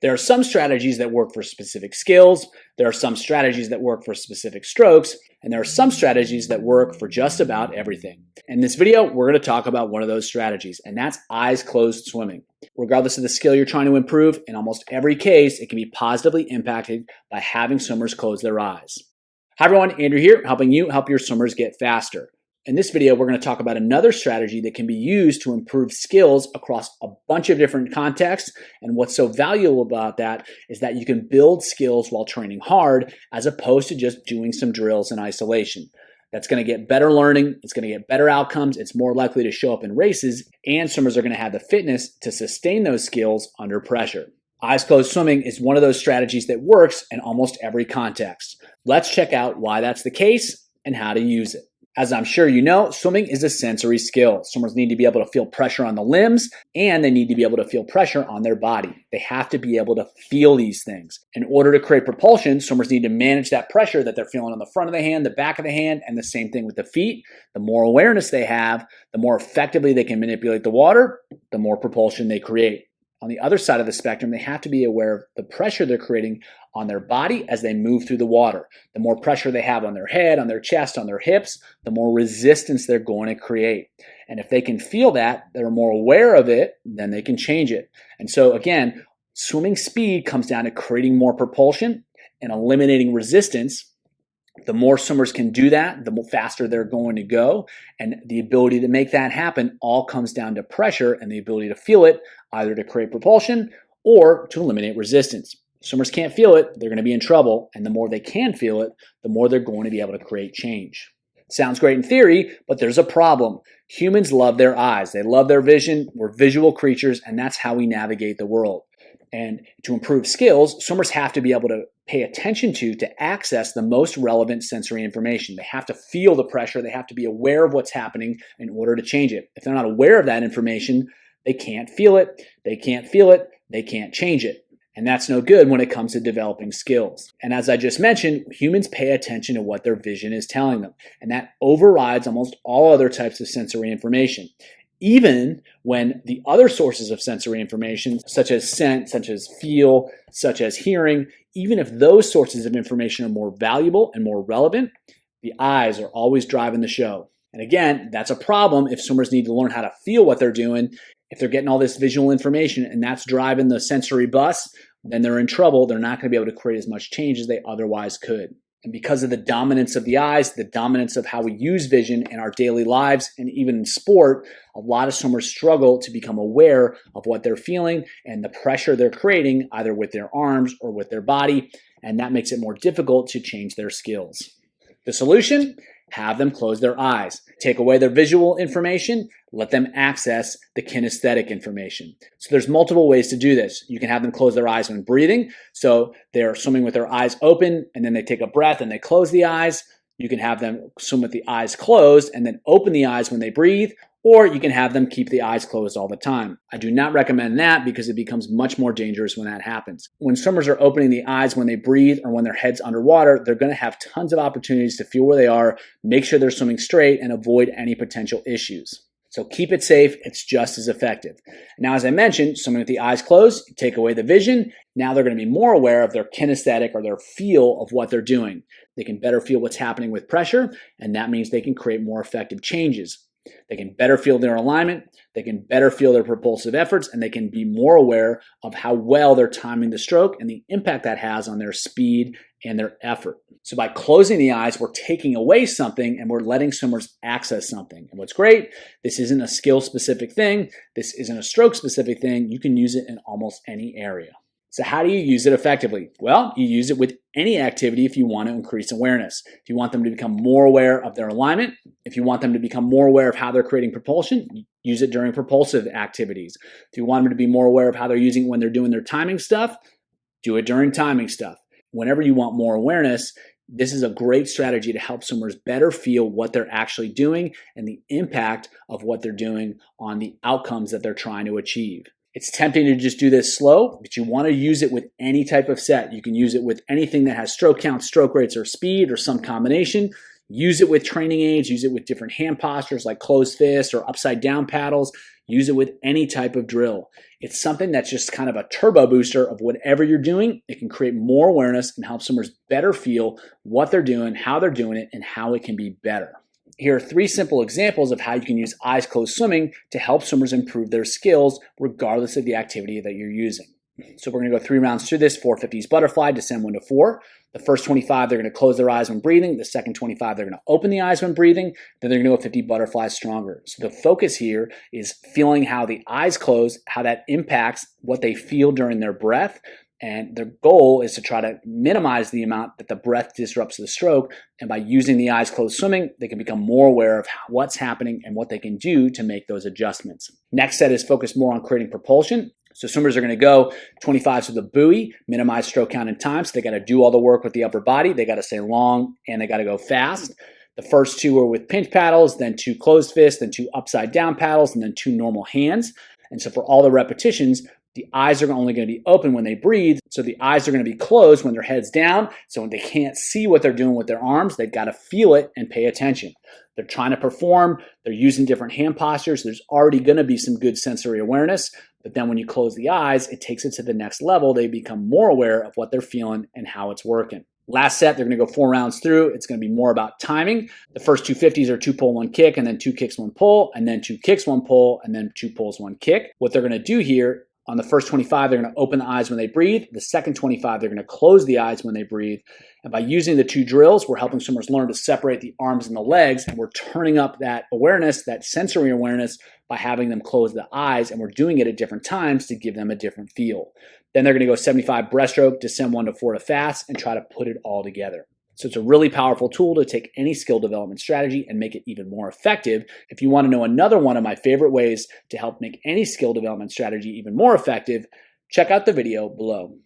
There are some strategies that work for specific skills, there are some strategies that work for specific strokes, and there are some strategies that work for just about everything. In this video, we're going to talk about one of those strategies, and that's eyes closed swimming. Regardless of the skill you're trying to improve, in almost every case, it can be positively impacted by having swimmers close their eyes. Hi everyone, Andrew here, helping you help your swimmers get faster. In this video, we're going to talk about another strategy that can be used to improve skills across a bunch of different contexts. And what's so valuable about that is that you can build skills while training hard as opposed to just doing some drills in isolation. That's going to get better learning, it's going to get better outcomes, it's more likely to show up in races, and swimmers are going to have the fitness to sustain those skills under pressure. Eyes closed swimming is one of those strategies that works in almost every context. Let's check out why that's the case and how to use it. As I'm sure you know, swimming is a sensory skill. Swimmers need to be able to feel pressure on the limbs, and they need to be able to feel pressure on their body. They have to be able to feel these things. In order to create propulsion, swimmers need to manage that pressure that they're feeling on the front of the hand, the back of the hand, and the same thing with the feet. The more awareness they have, the more effectively they can manipulate the water, the more propulsion they create. On the other side of the spectrum, they have to be aware of the pressure they're creating on their body as they move through the water. The more pressure they have on their head, on their chest, on their hips, the more resistance they're going to create. And if they can feel that, they're more aware of it, then they can change it. And so again, swimming speed comes down to creating more propulsion and eliminating resistance. The more swimmers can do that, the faster they're going to go. And the ability to make that happen all comes down to pressure and the ability to feel it, either to create propulsion or to eliminate resistance. Swimmers can't feel it, they're going to be in trouble. And the more they can feel it, the more they're going to be able to create change. Sounds great in theory, but there's a problem. Humans love their eyes. They love their vision. We're visual creatures, and that's how we navigate the world. And to improve skills, swimmers have to be able to pay attention to access the most relevant sensory information. They have to feel the pressure. They have to be aware of what's happening in order to change it. If they're not aware of that information, they can't feel it. They can't feel it. They can't change it. And that's no good when it comes to developing skills. And as I just mentioned, humans pay attention to what their vision is telling them. And that overrides almost all other types of sensory information. Even when the other sources of sensory information, such as scent, such as feel, such as hearing, even if those sources of information are more valuable and more relevant, the eyes are always driving the show. And again, that's a problem if swimmers need to learn how to feel what they're doing. If they're getting all this visual information and that's driving the sensory bus, then they're in trouble. They're not going to be able to create as much change as they otherwise could. And because of the dominance of the eyes, the dominance of how we use vision in our daily lives and even in sport, a lot of swimmers struggle to become aware of what they're feeling and the pressure they're creating either with their arms or with their body, and that makes it more difficult to change their skills. The solution? Have them close their eyes. Take away their visual information, let them access the kinesthetic information. So there's multiple ways to do this. You can have them close their eyes when breathing. So they're swimming with their eyes open and then they take a breath and they close the eyes. You can have them swim with the eyes closed and then open the eyes when they breathe, or you can have them keep the eyes closed all the time. I do not recommend that because it becomes much more dangerous when that happens. When swimmers are opening the eyes when they breathe or when their head's underwater, they're going to have tons of opportunities to feel where they are, make sure they're swimming straight, and avoid any potential issues. So keep it safe, it's just as effective. Now, as I mentioned, swimming with the eyes closed, you take away the vision. Now they're going to be more aware of their kinesthetic or their feel of what they're doing. They can better feel what's happening with pressure, and that means they can create more effective changes. They can better feel their alignment, they can better feel their propulsive efforts, and they can be more aware of how well they're timing the stroke and the impact that has on their speed and their effort. So by closing the eyes, we're taking away something and we're letting swimmers access something. And what's great, this isn't a skill-specific thing, this isn't a stroke-specific thing, you can use it in almost any area. So how do you use it effectively? Well, you use it with any activity if you want to increase awareness. If you want them to become more aware of their alignment, if you want them to become more aware of how they're creating propulsion, use it during propulsive activities. If you want them to be more aware of how they're using it when they're doing their timing stuff, do it during timing stuff. Whenever you want more awareness, this is a great strategy to help swimmers better feel what they're actually doing and the impact of what they're doing on the outcomes that they're trying to achieve. It's tempting to just do this slow, but you want to use it with any type of set. You can use it with anything that has stroke counts, stroke rates, or speed, or some combination. Use it with training aids. Use it with different hand postures like closed fists or upside down paddles. Use it with any type of drill. It's something that's just kind of a turbo booster of whatever you're doing. It can create more awareness and help swimmers better feel what they're doing, how they're doing it, and how it can be better. Here are 3 simple examples of how you can use eyes closed swimming to help swimmers improve their skills regardless of the activity that you're using. So we're going to go 3 rounds through this. 450s butterfly, descend 1 to 4. The first 25, they're going to close their eyes when breathing. The second 25, they're going to open the eyes when breathing. Then they're going to go 50 butterflies stronger. So the focus here is feeling how the eyes close, how that impacts what they feel during their breath. And their goal is to try to minimize the amount that the breath disrupts the stroke. And by using the eyes closed swimming, they can become more aware of what's happening and what they can do to make those adjustments. Next set is focused more on creating propulsion. So swimmers are going to go 25s with a buoy, minimize stroke count and time. So they got to do all the work with the upper body. They got to stay long and they got to go fast. The first 2 are with pinch paddles, then 2 closed fists, then 2 upside down paddles, and then 2 normal hands. And so for all the repetitions, the eyes are only going to be open when they breathe. So the eyes are going to be closed when their head's down. So when they can't see what they're doing with their arms, they've got to feel it and pay attention. They're trying to perform. They're using different hand postures. There's already going to be some good sensory awareness. But then when you close the eyes, it takes it to the next level. They become more aware of what they're feeling and how it's working. Last set, they're going to go 4 rounds through. It's going to be more about timing. The first 2 50s are 2 pull, 1 kick, and then 2 kicks, 1 pull, and then 2 kicks, 1 pull, and then 2 pulls, 1 kick. What they're going to do here, on the first 25, they're going to open the eyes when they breathe. The second 25, they're going to close the eyes when they breathe. And by using the 2 drills, we're helping swimmers learn to separate the arms and the legs, and we're turning up that awareness, that sensory awareness, by having them close the eyes, and we're doing it at different times to give them a different feel. Then they're going to go 75 breaststroke, descend 1 to 4 to fast, and try to put it all together. So it's a really powerful tool to take any skill development strategy and make it even more effective. If you want to know another one of my favorite ways to help make any skill development strategy even more effective, check out the video below.